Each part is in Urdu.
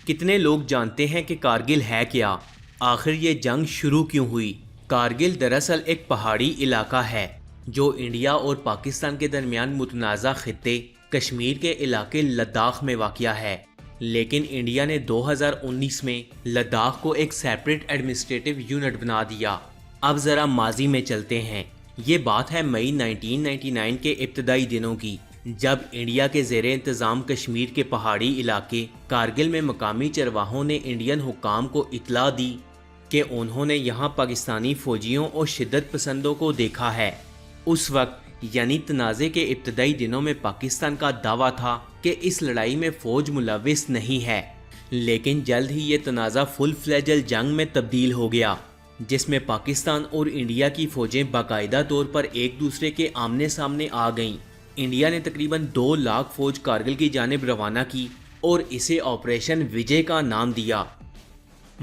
کتنے لوگ جانتے ہیں کہ کارگل ہے کیا؟ آخر یہ جنگ شروع کیوں ہوئی؟ کارگل دراصل ایک پہاڑی علاقہ ہے جو انڈیا اور پاکستان کے درمیان متنازع خطے کشمیر کے علاقے لداخ میں واقع ہے، لیکن انڈیا نے 2019 میں لداخ کو ایک سیپریٹ ایڈمنسٹریٹو یونٹ بنا دیا۔ اب ذرا ماضی میں چلتے ہیں۔ یہ بات ہے مئی 1999 کے ابتدائی دنوں کی، جب انڈیا کے زیر انتظام کشمیر کے پہاڑی علاقے کارگل میں مقامی چرواہوں نے انڈین حکام کو اطلاع دی کہ انہوں نے یہاں پاکستانی فوجیوں اور شدت پسندوں کو دیکھا ہے۔ اس وقت یعنی تنازع کے ابتدائی دنوں میں پاکستان کا دعویٰ تھا کہ اس لڑائی میں فوج ملوث نہیں ہے، لیکن جلد ہی یہ تنازع فل فلیجل جنگ میں تبدیل ہو گیا، جس میں پاکستان اور انڈیا کی فوجیں باقاعدہ طور پر ایک دوسرے کے آمنے سامنے آ گئیں۔ انڈیا نے تقریباً 2 لاکھ فوج کارگل کی جانب روانہ کی اور اسے آپریشن وجے کا نام دیا۔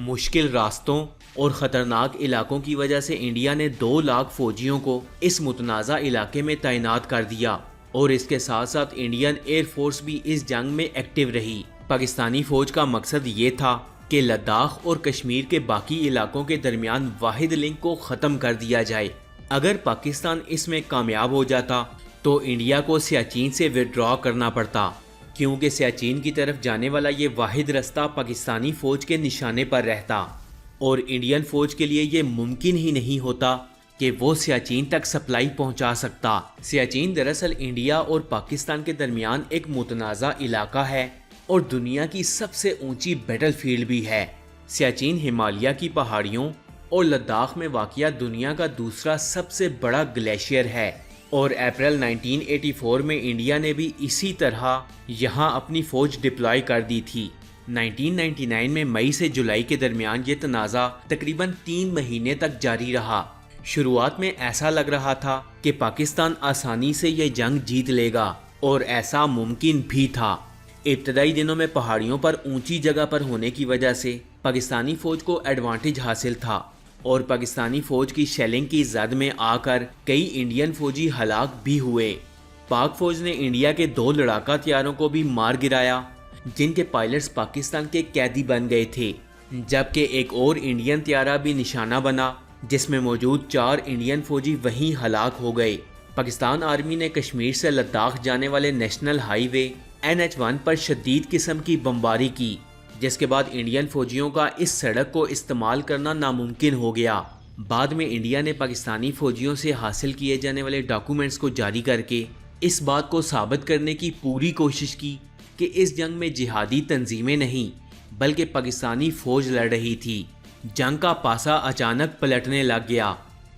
مشکل راستوں اور خطرناک علاقوں کی وجہ سے انڈیا نے 2 لاکھ فوجیوں کو اس متنازع علاقے میں تعینات کر دیا، اور اس کے ساتھ ساتھ انڈین ایئر فورس بھی اس جنگ میں ایکٹیو رہی۔ پاکستانی فوج کا مقصد یہ تھا کہ لداخ اور کشمیر کے باقی علاقوں کے درمیان واحد لنک کو ختم کر دیا جائے۔ اگر پاکستان اس میں کامیاب ہو جاتا تو انڈیا کو سیاچین سے وِڈرا کرنا پڑتا، کیونکہ سیاچین کی طرف جانے والا یہ واحد راستہ پاکستانی فوج کے نشانے پر رہتا، اور انڈین فوج کے لیے یہ ممکن ہی نہیں ہوتا کہ وہ سیاچین تک سپلائی پہنچا سکتا۔ سیاچین دراصل انڈیا اور پاکستان کے درمیان ایک متنازع علاقہ ہے اور دنیا کی سب سے اونچی بیٹل فیلڈ بھی ہے۔ سیاچین ہمالیہ کی پہاڑیوں اور لداخ میں واقع دنیا کا دوسرا سب سے بڑا گلیشیئر ہے، اور اپریل 1984 میں انڈیا نے بھی اسی طرح یہاں اپنی فوج ڈپلوائے کر دی تھی۔ 1999 میں مئی سے جولائی کے درمیان یہ تنازع تقریباً 3 مہینے تک جاری رہا۔ شروعات میں ایسا لگ رہا تھا کہ پاکستان آسانی سے یہ جنگ جیت لے گا، اور ایسا ممکن بھی تھا۔ ابتدائی دنوں میں پہاڑیوں پر اونچی جگہ پر ہونے کی وجہ سے پاکستانی فوج کو ایڈوانٹیج حاصل تھا، اور پاکستانی فوج کی شیلنگ کی زد میں آ کر کئی انڈین فوجی ہلاک بھی ہوئے۔ پاک فوج نے انڈیا کے 2 لڑاکا طیاروں کو بھی مار گرایا، جن کے پائلٹس پاکستان کے قیدی بن گئے تھے، جبکہ ایک اور انڈین طیارہ بھی نشانہ بنا، جس میں موجود 4 انڈین فوجی وہیں ہلاک ہو گئے۔ پاکستان آرمی نے کشمیر سے لداخ جانے والے نیشنل ہائی وے NH1 پر شدید قسم کی بمباری کی، جس کے بعد انڈین فوجیوں کا اس سڑک کو استعمال کرنا ناممکن ہو گیا۔ بعد میں انڈیا نے پاکستانی فوجیوں سے حاصل کیے جانے والے ڈاکومنٹس کو جاری کر کے اس بات کو ثابت کرنے کی پوری کوشش کی کہ اس جنگ میں جہادی تنظیمیں نہیں بلکہ پاکستانی فوج لڑ رہی تھی۔ جنگ کا پاسا اچانک پلٹنے لگ گیا،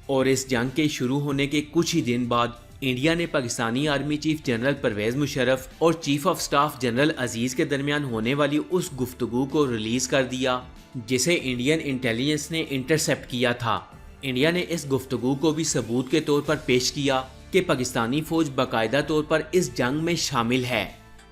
اور اس جنگ کے شروع ہونے کے کچھ ہی دن بعد انڈیا نے Pakistani army chief general Pervez Musharraf اور chief of staff general Aziz کے درمیان ہونے والی اس گفتگو کو ریلیز کر دیا جسے انڈین انٹیلیجنس نے انٹرسیپٹ کیا تھا۔ انڈیا نے اس گفتگو کو بھی ثبوت کے طور پر پیش کیا کہ پاکستانی فوج باقاعدہ طور پر اس جنگ میں شامل ہے،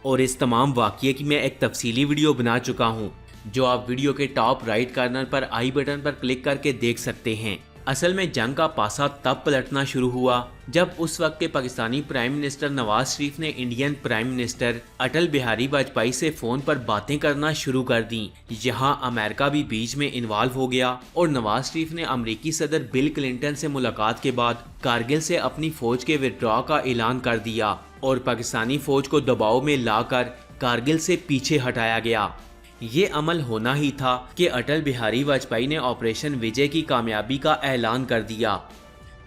اور اس تمام واقعے کی میں ایک تفصیلی ویڈیو بنا چکا ہوں، جو آپ ویڈیو کے ٹاپ رائٹ کارنر پر آئی بٹن پر کلک کر کے دیکھ سکتے ہیں۔ اصل میں جنگ کا پاسا تب پلٹنا شروع ہوا جب اس وقت کے پاکستانی پرائم منسٹر نواز شریف نے Indian prime minister Atal Bihari Vajpayee سے فون پر باتیں کرنا شروع کر دیں۔ یہاں امریکہ بھی بیچ میں انوالو ہو گیا، اور نواز شریف نے امریکی صدر بل کلنٹن سے ملاقات کے بعد کارگل سے اپنی فوج کے وِڈرا کا اعلان کر دیا، اور پاکستانی فوج کو دباؤ میں لا کر کارگل سے پیچھے ہٹایا گیا۔ یہ عمل ہونا ہی تھا کہ اٹل بہاری واجپئی نے آپریشن وجے کی کامیابی کا اعلان کر دیا۔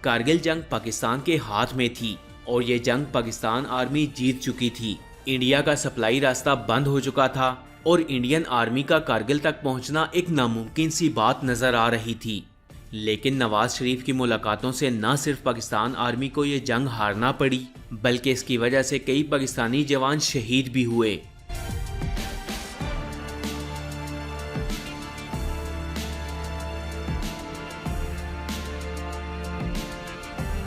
کارگل جنگ پاکستان کے ہاتھ میں تھی، اور یہ جنگ پاکستان آرمی جیت چکی تھی۔ انڈیا کا سپلائی راستہ بند ہو چکا تھا، اور انڈین آرمی کا کارگل تک پہنچنا ایک ناممکن سی بات نظر آ رہی تھی۔ لیکن نواز شریف کی ملاقاتوں سے نہ صرف پاکستان آرمی کو یہ جنگ ہارنا پڑی، بلکہ اس کی وجہ سے کئی پاکستانی جوان شہید بھی ہوئے۔